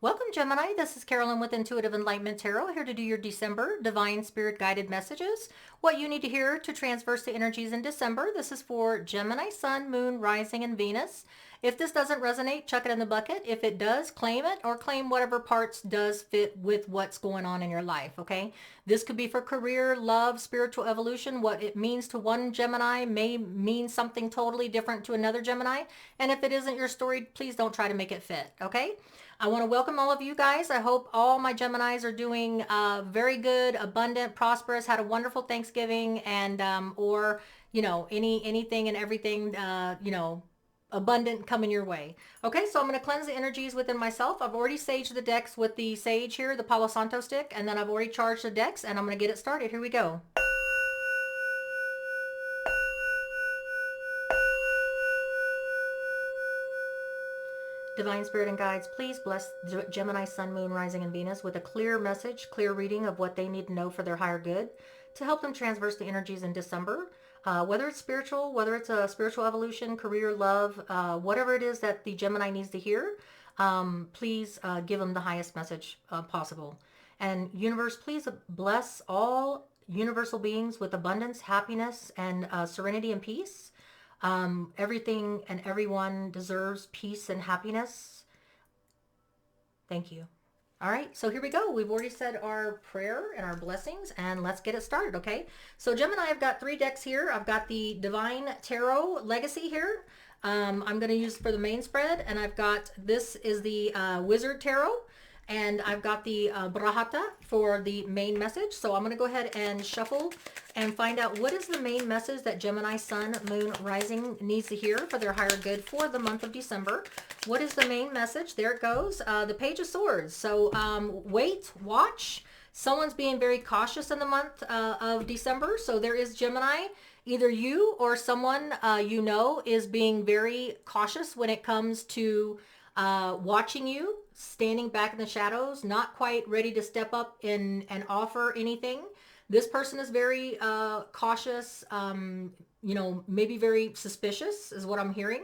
Welcome, Gemini. This is Carolyn with Intuitive Enlightenment Tarot, here to do your December Divine Spirit Guided Messages. What you need to hear to transverse the energies in December. This is for Gemini, Sun, Moon, Rising, and Venus. If this doesn't resonate, chuck it in the bucket. If it does, claim it, or claim whatever parts does fit with what's going on in your life, okay? This could be for career, love, spiritual evolution. What it means to one Gemini may mean something totally different to another Gemini. And if it isn't your story, please don't try to make it fit, okay? I want to welcome all of you guys. I hope all my Geminis are doing very good, abundant, prosperous, had a wonderful Thanksgiving, and or anything and everything abundant coming your way. Okay, so I'm going to cleanse the energies within myself. I've already saged the decks with the sage here, the Palo Santo stick, and then I've already charged the decks, and I'm going to get it started. Here we go. Divine Spirit and guides, please bless Gemini, Sun, Moon, Rising, and Venus with a clear message, clear reading of what they need to know for their higher good to help them transverse the energies in December. Whether it's spiritual, whether it's a spiritual evolution, career, love, whatever it is that the Gemini needs to hear, please give them the highest message possible. And universe, please bless all universal beings with abundance, happiness, and serenity and peace. Everything and everyone deserves peace and happiness. Thank you. All right, so here we go. We've already said our prayer and our blessings, and let's get it started, okay? So Gemini, I've got 3 decks here. I've got the Divine Tarot Legacy here. I'm going to use for the main spread, and I've got, this is the Wizard Tarot, and I've got the Brahata for the main message. So I'm going to go ahead and shuffle and find out what is the main message that Gemini, Sun, Moon, Rising needs to hear for their higher good for the month of December. What is the main message? There it goes. The Page of Swords. So wait, watch. Someone's being very cautious in the month of December. So there is Gemini. Either you or someone you know is being very cautious when it comes to watching you, standing back in the shadows, not quite ready to step up and offer anything. This person is very cautious, maybe very suspicious is what I'm hearing.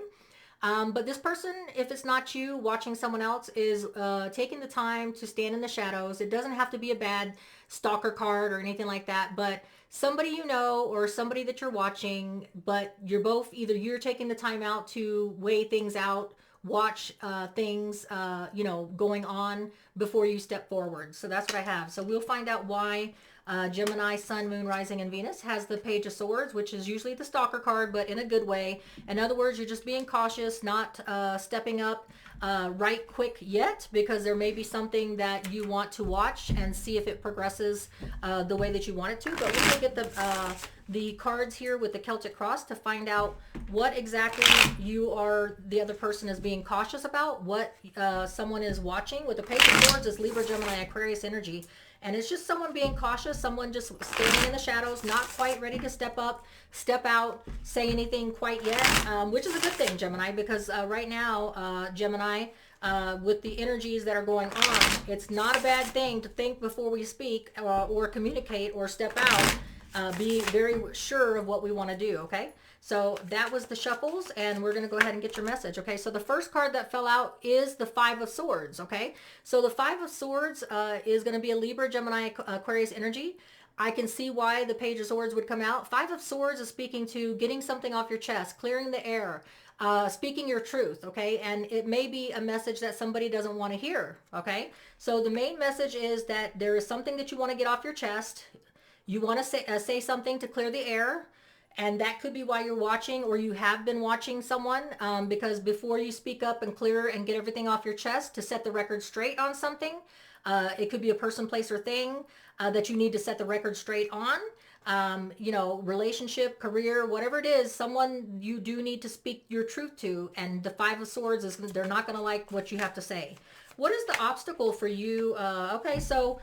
But this person, if it's not you, watching someone else, is taking the time to stand in the shadows. It doesn't have to be a bad stalker card or anything like that, but somebody you know or somebody that you're watching, but you're both, either you're taking the time out to weigh things out, watch things, going on before you step forward. So that's what I have. So we'll find out why Gemini, Sun, Moon, Rising, and Venus has the Page of Swords, which is usually the stalker card, but in a good way. In other words, you're just being cautious, not stepping up right quick yet, because there may be something that you want to watch and see if it progresses the way that you want it to. But we're going to get the cards here with the Celtic Cross to find out what exactly the other person is being cautious about, what someone is watching. With the Page of Swords is Libra, Gemini, Aquarius energy. And it's just someone being cautious, someone just standing in the shadows, not quite ready to step up, step out, say anything quite yet, which is a good thing, Gemini, because right now, Gemini, with the energies that are going on, it's not a bad thing to think before we speak or communicate or step out. Be very sure of what we want to do, okay? So that was the shuffles, and we're going to go ahead and get your message, okay? So the first card that fell out is the 5 of Swords, okay? So the 5 of Swords is going to be a Libra, Gemini, Aquarius energy. I can see why the Page of Swords would come out. 5 of Swords is speaking to getting something off your chest, clearing the air, speaking your truth, okay? And it may be a message that somebody doesn't want to hear, okay? So the main message is that there is something that you want to get off your chest. You want to say something to clear the air. And that could be why you're watching, or you have been watching someone, because before you speak up and clear and get everything off your chest to set the record straight on something, it could be a person, place, or thing that you need to set the record straight on. Relationship, career, whatever it is, someone you do need to speak your truth to. And the 5 of Swords is, they're not going to like what you have to say. What is the obstacle for you? Okay, so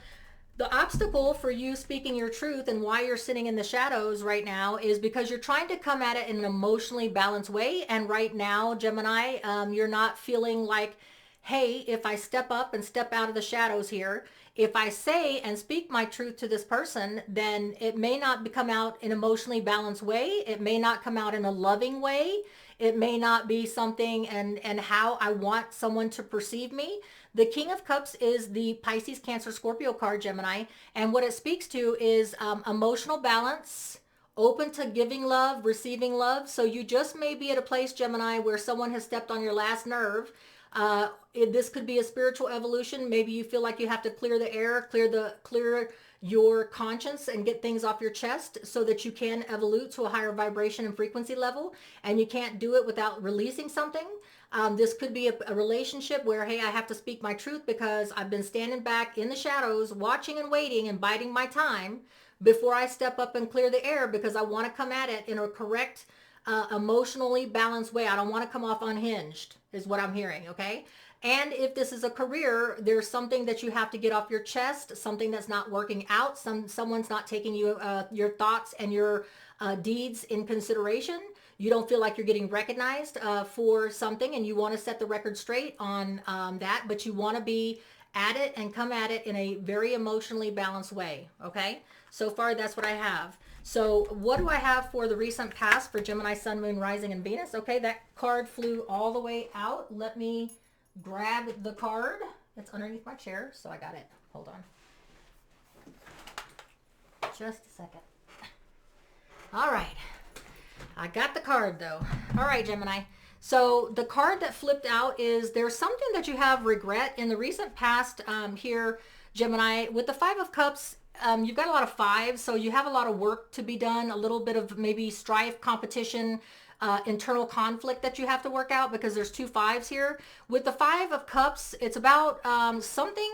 the obstacle for you speaking your truth and why you're sitting in the shadows right now is because you're trying to come at it in an emotionally balanced way. And right now, Gemini, you're not feeling like, hey, if I step up and step out of the shadows here, if I say and speak my truth to this person, then it may not come out in an emotionally balanced way. It may not come out in a loving way. It may not be something and how I want someone to perceive me. The King of Cups is the Pisces, Cancer, Scorpio card, Gemini. And what it speaks to is emotional balance, open to giving love, receiving love. So you just may be at a place, Gemini, where someone has stepped on your last nerve. This could be a spiritual evolution. Maybe you feel like you have to clear the air, clear your conscience and get things off your chest so that you can evolve to a higher vibration and frequency level. And you can't do it without releasing something. This could be a relationship where, hey, I have to speak my truth because I've been standing back in the shadows, watching and waiting and biding my time before I step up and clear the air, because I want to come at it in a correct, emotionally balanced way. I don't want to come off unhinged, is what I'm hearing, okay? And if this is a career, there's something that you have to get off your chest, something that's not working out, someone's not taking your thoughts and your deeds in consideration. You don't feel like you're getting recognized for something, and you want to set the record straight on that, but you want to be at it and come at it in a very emotionally balanced way, okay? So far, that's what I have. So what do I have for the recent past for Gemini, Sun, Moon, Rising, and Venus? Okay, that card flew all the way out. Let me grab the card. It's underneath my chair, so I got it. Hold on. Just a second. All right. I got the card, though. All right, Gemini. So the card that flipped out is there's something that you have regret in the recent past here, Gemini. With the Five of Cups, you've got a lot of fives, so you have a lot of work to be done, a little bit of maybe strife, competition, internal conflict that you have to work out because there's two fives here. With the Five of Cups, it's about something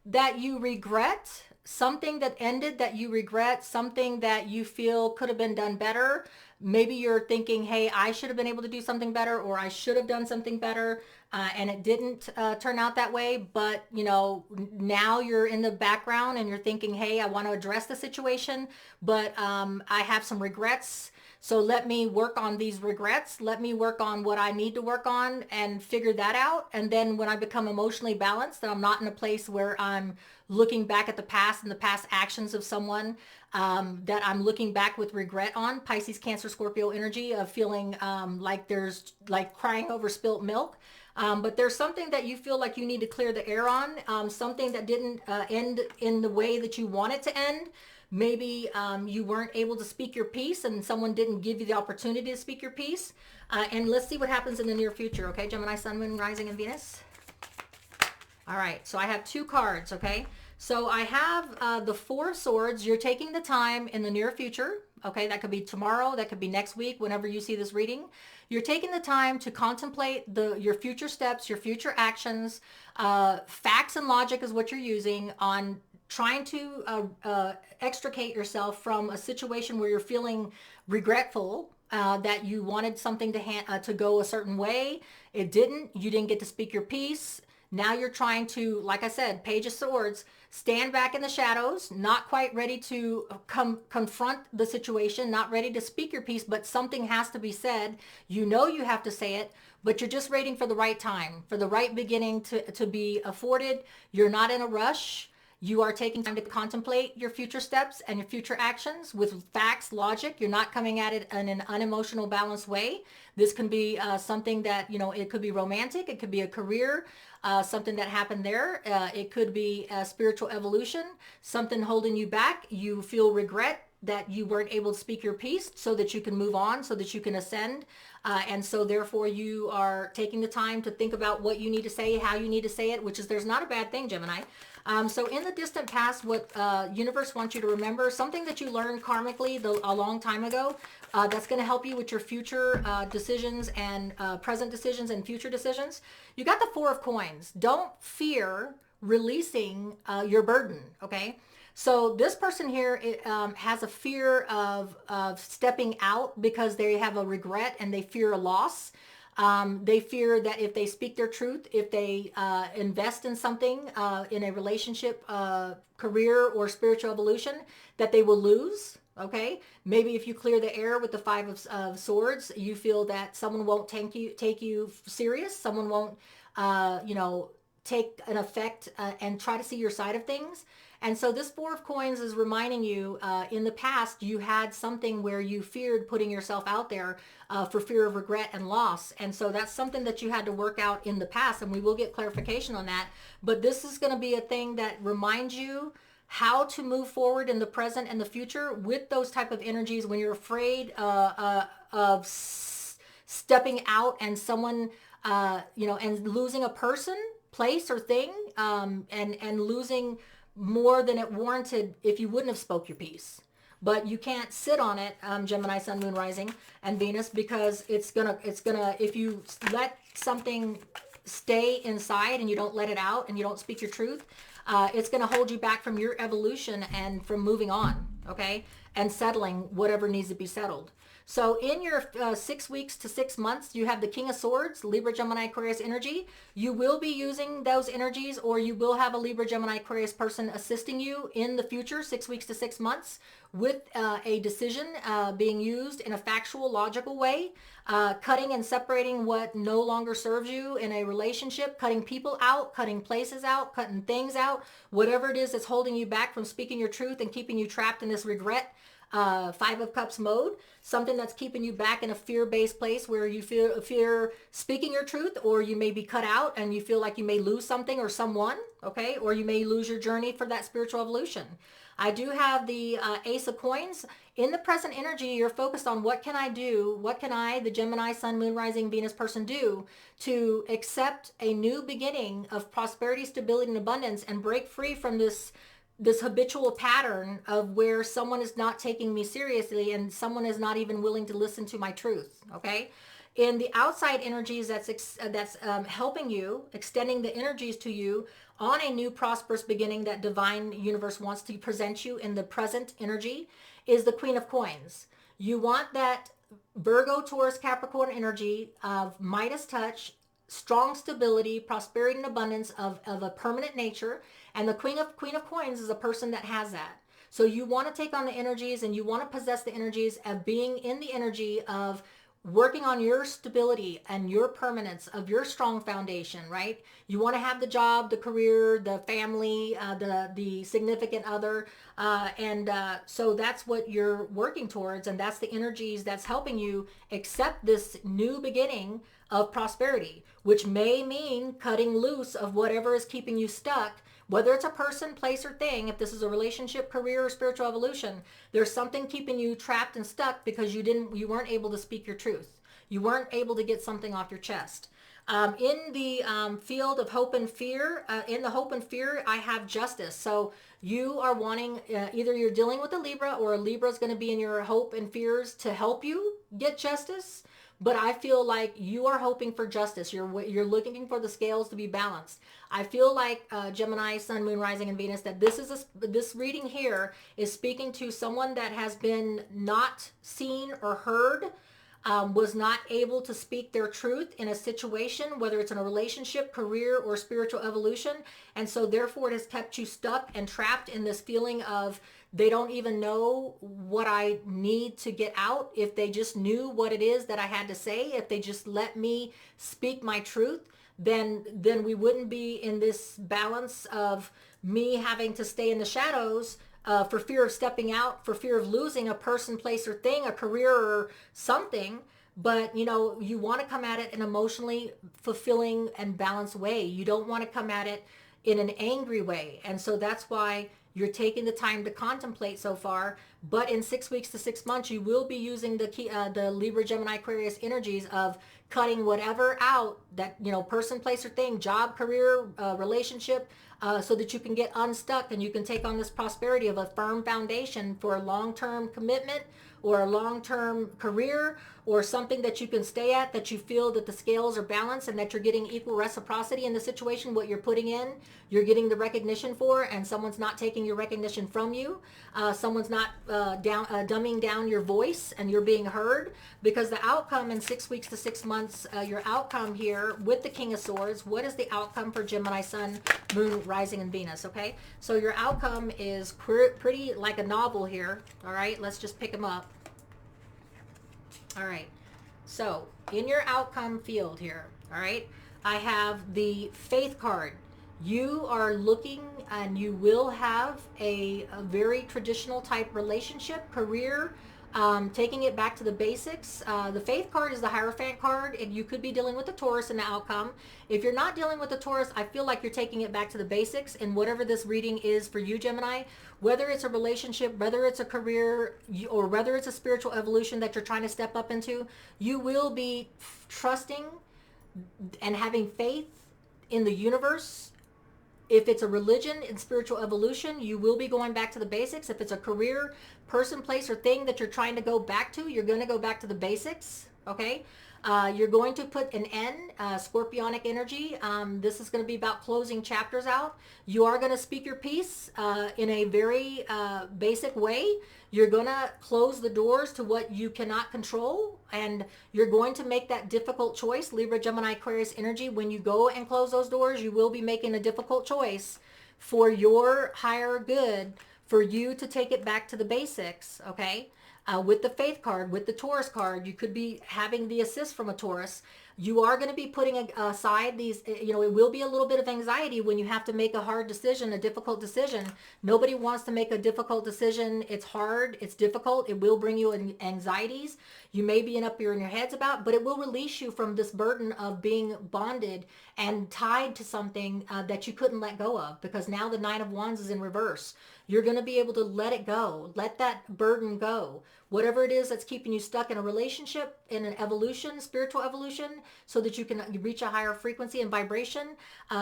that you regret, something that ended that you regret, something that you feel could have been done better. Maybe you're thinking, hey, I should have been able to do something better, or I should have done something better, and it didn't turn out that way. But, you know, now you're in the background and you're thinking, hey, I want to address the situation, but I have some regrets. So let me work on these regrets. Let me work on what I need to work on and figure that out. And then when I become emotionally balanced, then I'm not in a place where I'm looking back at the past and the past actions of someone that I'm looking back with regret on. Pisces, Cancer, Scorpio energy of feeling like there's like crying over spilt milk. But there's something that you feel like you need to clear the air on, something that didn't end in the way that you want it to end. Maybe you weren't able to speak your piece and someone didn't give you the opportunity to speak your piece. And let's see what happens in the near future, okay? Gemini, Sun, Moon, Rising, and Venus. All right, so I have two cards, okay? So I have the Four of Swords. You're taking the time in the near future, okay? That could be tomorrow, that could be next week, whenever you see this reading. You're taking the time to contemplate your future steps, your future actions. Facts and logic is what you're using on trying to extricate yourself from a situation where you're feeling regretful that you wanted something to go a certain way. It didn't. You didn't get to speak your piece. Now you're trying to, like I said, Page of Swords, stand back in the shadows, not quite ready to confront the situation, not ready to speak your piece, but something has to be said. You know you have to say it, but you're just waiting for the right time, for the right beginning to be afforded. You're not in a rush. You are taking time to contemplate your future steps and your future actions with facts, logic. You're not coming at it in an unemotional, balanced way. This can be something that, you know, it could be romantic. It could be a career, something that happened there. It could be a spiritual evolution, something holding you back. You feel regret that you weren't able to speak your piece so that you can move on, so that you can ascend. And so therefore you are taking the time to think about what you need to say, how you need to say it, which is, there's not a bad thing, Gemini. So in the distant past, what universe wants you to remember, something that you learned karmically a long time ago, that's going to help you with your future decisions and present decisions and future decisions. You got the Four of Coins. Don't fear releasing your burden, okay? So this person here has a fear of stepping out because they have a regret and they fear a loss. They fear that if they speak their truth, if they invest in something, in a relationship, career, or spiritual evolution, that they will lose. Okay, maybe if you clear the air with the Five of Swords, you feel that someone won't take you serious. Someone won't, take an effect and try to see your side of things. And so this Four of Coins is reminding you, in the past, you had something where you feared putting yourself out there for fear of regret and loss. And so that's something that you had to work out in the past, and we will get clarification on that. But this is going to be a thing that reminds you how to move forward in the present and the future with those type of energies when you're afraid of stepping out and someone, and losing a person, place, or thing, and losing more than it warranted if you wouldn't have spoke your piece. But you can't sit on it, Gemini, Sun, Moon, Rising, and Venus, because it's gonna, if you let something stay inside and you don't let it out and you don't speak your truth, it's gonna hold you back from your evolution and from moving on, okay? And settling whatever needs to be settled. So in your 6 weeks to 6 months, you have the King of Swords, Libra, Gemini, Aquarius energy. You will be using those energies, or you will have a Libra, Gemini, Aquarius person assisting you in the future, 6 weeks to 6 months, with a decision being used in a factual, logical way, cutting and separating what no longer serves you in a relationship, cutting people out, cutting places out, cutting things out, whatever it is that's holding you back from speaking your truth and keeping you trapped in this regret, Five of Cups mode, something that's keeping you back in a fear-based place where you feel fear speaking your truth, or you may be cut out and you feel like you may lose something or someone, okay? Or you may lose your journey for that spiritual evolution. I do have the Ace of Coins. In the present energy, you're focused on what can I do? What can I, the Gemini, Sun, Moon, Rising, Venus person, do to accept a new beginning of prosperity, stability, and abundance, and break free from this habitual pattern of where someone is not taking me seriously and someone is not even willing to listen to my truth, okay? In the outside energies, that's helping you, extending the energies to you on a new prosperous beginning that divine universe wants to present you in the present energy, is the Queen of Coins. You want that Virgo, Taurus, Capricorn energy of Midas touch, strong stability, prosperity, and abundance of a permanent nature. And the Queen of Coins is a person that has that. So you want to take on the energies, and you want to possess the energies of being in the energy of working on your stability and your permanence of your strong foundation, right? You want to have the job, the career, the family, the significant other. So that's what you're working towards. And that's the energies that's helping you accept this new beginning of prosperity, which may mean cutting loose of whatever is keeping you stuck, whether it's a person, place, or thing. If this is a relationship, career, or spiritual evolution, there's something keeping you trapped and stuck because you weren't able to speak your truth. You weren't able to get something off your chest. In the field of hope and fear, in the hope and fear, I have justice. So you are wanting, either you're dealing with a Libra, or a Libra is going to be in your hope and fears to help you get justice. But I feel like you are hoping for justice. You're looking for the scales to be balanced. I feel like Gemini, Sun, Moon, Rising, and Venus, that this reading here is speaking to someone that has been not seen or heard, was not able to speak their truth in a situation, whether it's in a relationship, career, or spiritual evolution. And so therefore it has kept you stuck and trapped in this feeling of they don't even know what I need to get out. If they just knew what it is that I had to say, if they just let me speak my truth, then we wouldn't be in this balance of me having to stay in the shadows for fear of stepping out, for fear of losing a person, place, or thing, a career, or something. But you want to come at it in an emotionally fulfilling and balanced way. You don't want to come at it in an angry way. And so that's why you're taking the time to contemplate so far. But in 6 weeks to 6 months, you will be using the Libra, Gemini, Aquarius energies of cutting whatever out that, person, place, or thing, job, career, relationship, so that you can get unstuck and you can take on this prosperity of a firm foundation for a long-term commitment, or a long-term career, or something that you can stay at, that you feel that the scales are balanced and that you're getting equal reciprocity in the situation. What you're putting in, you're getting the recognition for, and someone's not taking your recognition from you. Someone's not dumbing down your voice, and you're being heard. Because the outcome in 6 weeks to 6 months, your outcome here with the King of Swords, what is the outcome for Gemini, Sun, Moon, Rising, and Venus, okay? So your outcome is pretty like a novel here, all right? Let's just pick them up. All right, so in your outcome field here, all right, I have the Faith card. You are looking and you will have a very traditional type relationship, career, taking it back to the basics. The faith card is the Hierophant card, and you could be dealing with the Taurus in the outcome. If you're not dealing with the Taurus, I feel like you're taking it back to the basics, and whatever this reading is for you, Gemini, whether it's a relationship, whether it's a career, or whether it's a spiritual evolution that you're trying to step up into, you will be trusting and having faith in the universe. If it's a religion and spiritual evolution, you will be going back to the basics. If it's a career, person, place, or thing that you're trying to go back to, you're going to go back to the basics. Okay. You're going to put an N, scorpionic energy. This is going to be about closing chapters out. You are going to speak your piece in a very basic way. You're going to close the doors to what you cannot control, and you're going to make that difficult choice. Libra, Gemini, Aquarius energy. When you go and close those doors, you will be making a difficult choice for your higher good, for you to take it back to the basics. Okay. With the faith card, with the Taurus card, you could be having the assist from a Taurus. You are going to be putting aside these, it will be a little bit of anxiety when you have to make a hard decision, a difficult decision. Nobody wants to make a difficult decision. It's hard. It's difficult. It will bring you anxieties. You may be up here in your heads about, but it will release you from this burden of being bonded and tied to something that you couldn't let go of, because now the Nine of Wands is in reverse. You're going to be able to let it go. Let that burden go. Whatever it is that's keeping you stuck in a relationship, in an evolution, spiritual evolution, so that you can reach a higher frequency and vibration,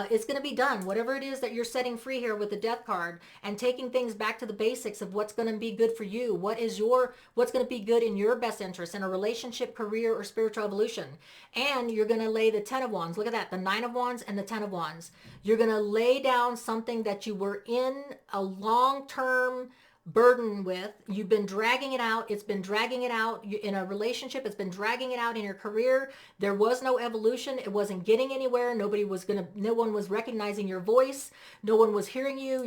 it's going to be done. Whatever it is that you're setting free here with the Death card and taking things back to the basics of what's going to be good for you, what's going to be good in your best interest in a relationship, career, or spiritual evolution. And you're going to lay the Ten of Wands. Look at that, the Nine of Wands and the Ten of Wands. You're going to lay down something that you were in a long-term burden with. You've been dragging it out. It's been dragging it out in a relationship. It's been dragging it out in your career. There was no evolution. It wasn't getting anywhere. No one was recognizing your voice. No one was hearing you.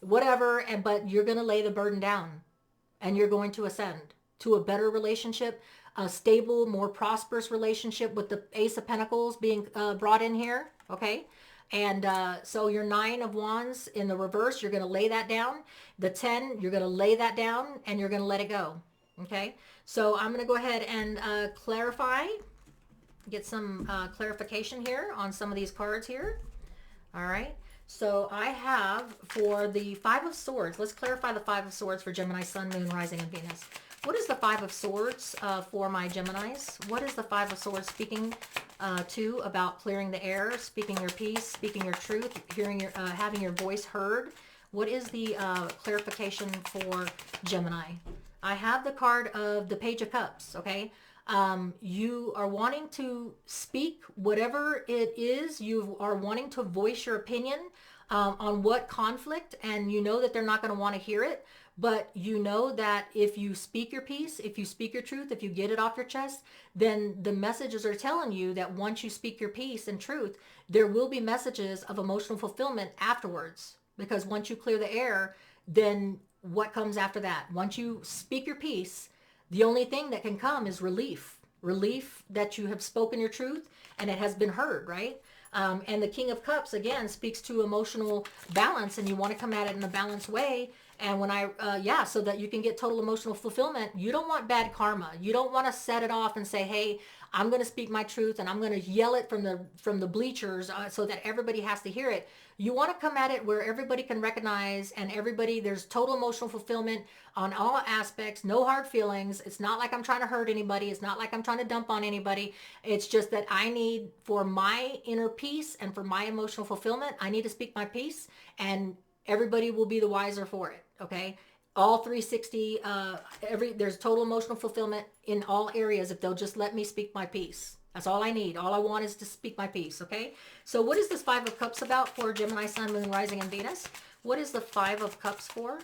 Whatever. But you're going to lay the burden down, and you're going to ascend to a better relationship, a stable, more prosperous relationship, with the Ace of Pentacles being brought in here. Okay. And so your Nine of Wands in the reverse, you're going to lay that down. The 10, you're going to lay that down, and you're going to let it go. Okay. So I'm going to go ahead and clarify, get some clarification here on some of these cards here. All right. So I have for the Five of Swords, let's clarify the Five of Swords for Gemini, Sun, Moon, Rising, and Venus. What is the Five of Swords for my Geminis? What is the Five of Swords speaking to about clearing the air, speaking your peace, speaking your truth, having your voice heard? What is the clarification for Gemini? I have the card of the Page of Cups, okay? You are wanting to speak whatever it is. You are wanting to voice your opinion on what conflict, and you know that they're not going to want to hear it. But you know that if you speak your piece, if you speak your truth, if you get it off your chest, then the messages are telling you that once you speak your piece and truth, there will be messages of emotional fulfillment afterwards. Because once you clear the air, then what comes after that? Once you speak your piece, the only thing that can come is relief. Relief that you have spoken your truth and it has been heard, right? And the King of Cups, again, speaks to emotional balance, and you want to come at it in a balanced way. And when so that you can get total emotional fulfillment, you don't want bad karma. You don't want to set it off and say, hey, I'm going to speak my truth and I'm going to yell it from the bleachers so that everybody has to hear it. You want to come at it where everybody can recognize, and there's total emotional fulfillment on all aspects, no hard feelings. It's not like I'm trying to hurt anybody. It's not like I'm trying to dump on anybody. It's just that I need, for my inner peace and for my emotional fulfillment, I need to speak my piece, and everybody will be the wiser for it. Okay. All 360, there's total emotional fulfillment in all areas if they'll just let me speak my piece. That's all I need. All I want is to speak my piece. Okay. So what is this Five of Cups about for Gemini, Sun, Moon, Rising, and Venus? What is the Five of Cups for?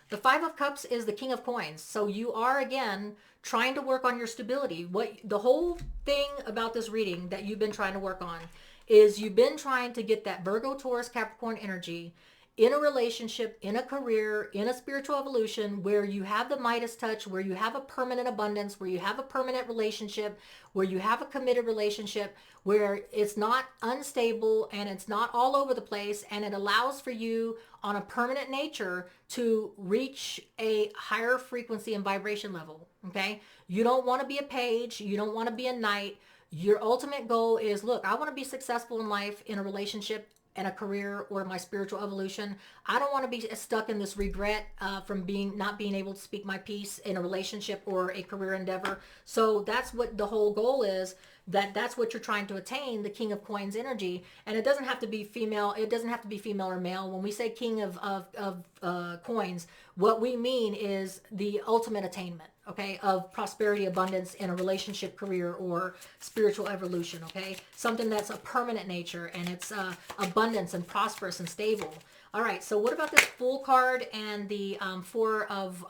The Five of Cups is the King of Coins. So you are, again, trying to work on your stability. The whole thing about this reading that you've been trying to work on is you've been trying to get that Virgo, Taurus, Capricorn energy in a relationship, in a career, in a spiritual evolution where you have the Midas touch, where you have a permanent abundance, where you have a permanent relationship, where you have a committed relationship, where it's not unstable and it's not all over the place, and it allows for you on a permanent nature to reach a higher frequency and vibration level. Okay? You don't want to be a page, you don't want to be a knight. Your ultimate goal is, look, I want to be successful in life, in a relationship, and a career, or my spiritual evolution. I don't want to be stuck in this regret from not being able to speak my piece in a relationship or a career endeavor. So that's what the whole goal is. That's what you're trying to attain, the King of Coins energy. And it doesn't have to be female. It doesn't have to be female or male. When we say King of Coins, what we mean is the ultimate attainment, okay, of prosperity, abundance in a relationship, career, or spiritual evolution, okay? Something that's a permanent nature, and it's abundance and prosperous and stable. All right, so what about this Fool card and the Four of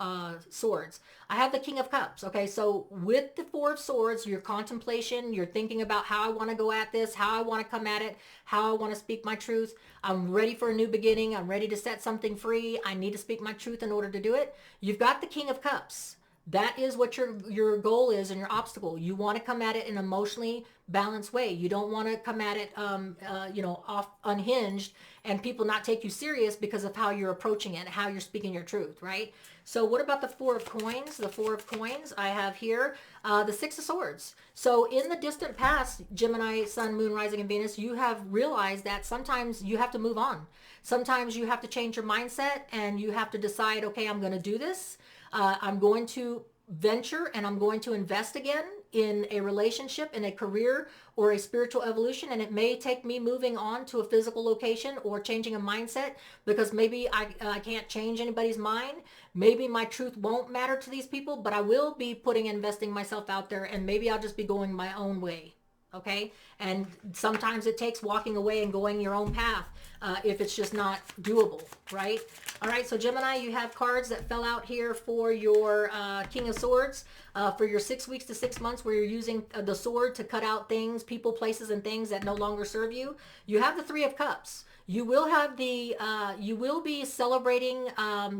Swords? I have the King of Cups, okay? So with the Four of Swords, your contemplation, you're thinking about how I want to go at this, how I want to come at it, how I want to speak my truth. I'm ready for a new beginning. I'm ready to set something free. I need to speak my truth in order to do it. You've got the King of Cups. That is what your goal is and your obstacle. You want to come at it in an emotionally balanced way. You don't want to come at it, off unhinged, and people not take you serious because of how you're approaching it, how you're speaking your truth, right? So what about the Four of Coins? The Four of Coins I have here, the Six of Swords. So in the distant past, Gemini, Sun, Moon, Rising, and Venus, you have realized that sometimes you have to move on. Sometimes you have to change your mindset, and you have to decide, okay, I'm going to do this. I'm going to venture and I'm going to invest again in a relationship, in a career, or a spiritual evolution. And it may take me moving on to a physical location or changing a mindset, because maybe I can't change anybody's mind. Maybe my truth won't matter to these people, but I will be investing myself out there, and maybe I'll just be going my own way. Okay? And sometimes it takes walking away and going your own path if it's just not doable, right? All right, so Gemini, you have cards that fell out here for your King of Swords for your 6 weeks to 6 months, where you're using the sword to cut out things, people, places, and things that no longer serve you. You have the Three of Cups. You will have you will be celebrating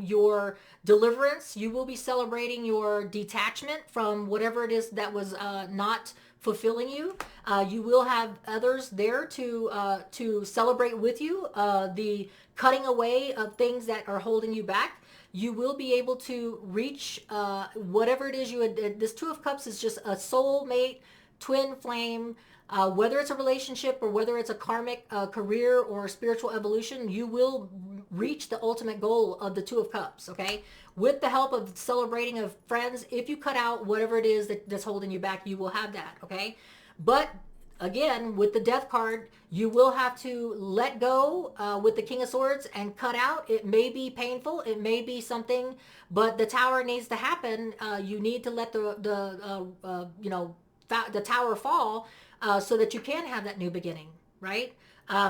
your deliverance. You will be celebrating your detachment from whatever it is that was not fulfilling you. You will have others there to celebrate with you the cutting away of things that are holding you back. You will be able to reach whatever it is you had. This Two of Cups is just a soulmate, twin flame. Whether it's a relationship or whether it's a karmic career or spiritual evolution, you will reach the ultimate goal of the Two of Cups, okay? With the help of celebrating of friends, if you cut out whatever it is that's holding you back, you will have that, okay? But again, with the Death card, you will have to let go with the King of Swords and cut out. It may be painful. It may be something, but the Tower needs to happen. You need to let the Tower fall so that you can have that new beginning, right?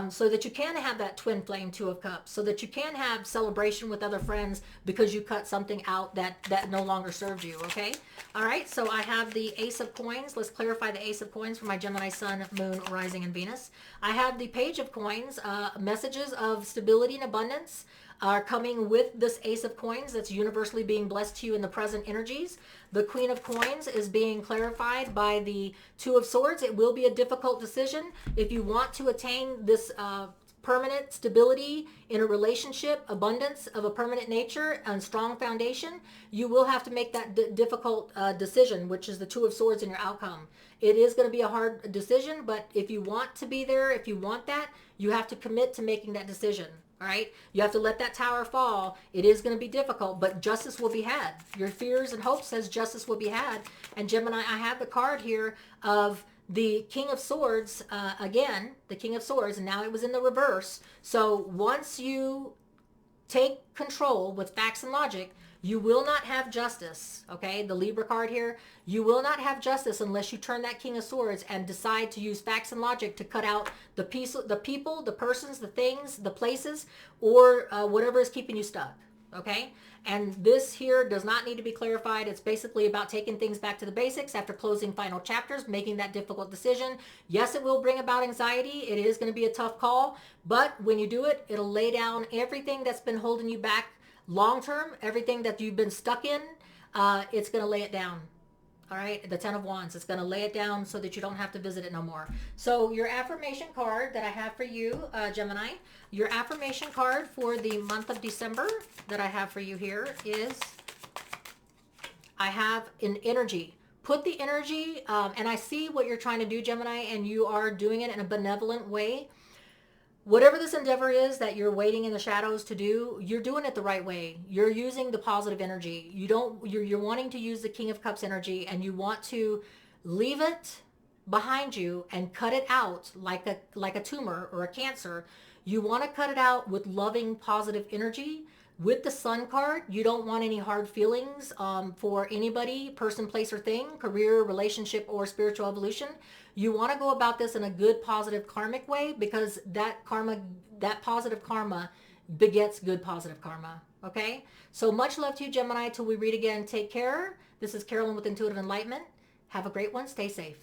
So that you can have that twin flame Two of Cups, so that you can have celebration with other friends because you cut something out that no longer serves you, okay? All right, so I have the Ace of Coins. Let's clarify the Ace of Coins for my Gemini, Sun, Moon, Rising, and Venus. I have the Page of Coins, messages of stability and abundance are coming with this Ace of Coins that's universally being blessed to you in the present energies. The Queen of Coins is being clarified by the Two of Swords. It will be a difficult decision. If you want to attain this permanent stability in a relationship, abundance of a permanent nature, and strong foundation, you will have to make that difficult decision, which is the Two of Swords in your outcome. It is going to be a hard decision, but if you want to be there, if you want that, you have to commit to making that decision. All right, you have to let that tower fall. It is going to be difficult, but justice will be had. Your fears and hopes says justice will be had. And Gemini, I have the card here of the King of Swords, again, the King of Swords, and now it was in the reverse. So once you take control with facts and logic, you will not have justice, okay? The Libra card here, you will not have justice unless you turn that King of Swords and decide to use facts and logic to cut out the people, the persons, the things, the places, or whatever is keeping you stuck, Okay? And this here does not need to be clarified. It's basically about taking things back to the basics after closing final chapters, making that difficult decision. Yes, it will bring about anxiety. It is going to be a tough call, but when you do it, it'll lay down everything that's been holding you back long term, everything that you've been stuck in. It's going to lay it down. All right, the Ten of Wands. It's going to lay it down so that you don't have to visit it no more. So your affirmation card that I have for you, Gemini, your affirmation card for the month of December that I have for you here is, I have an energy. Put the energy, and I see what you're trying to do, Gemini, and you are doing it in a benevolent way. Whatever this endeavor is that you're waiting in the shadows to do, you're doing it the right way. You're using the positive energy. You're wanting to use the King of Cups energy, and you want to leave it behind you and cut it out like a tumor or a cancer. You want to cut it out with loving positive energy. With the Sun card, you don't want any hard feelings for anybody, person, place, or thing, career, relationship, or spiritual evolution. You want to go about this in a good, positive, karmic way, because that positive karma begets good, positive karma. Okay? So much love to you, Gemini. Till we read again, take care. This is Carolyn with Intuitive Enlightenment. Have a great one. Stay safe.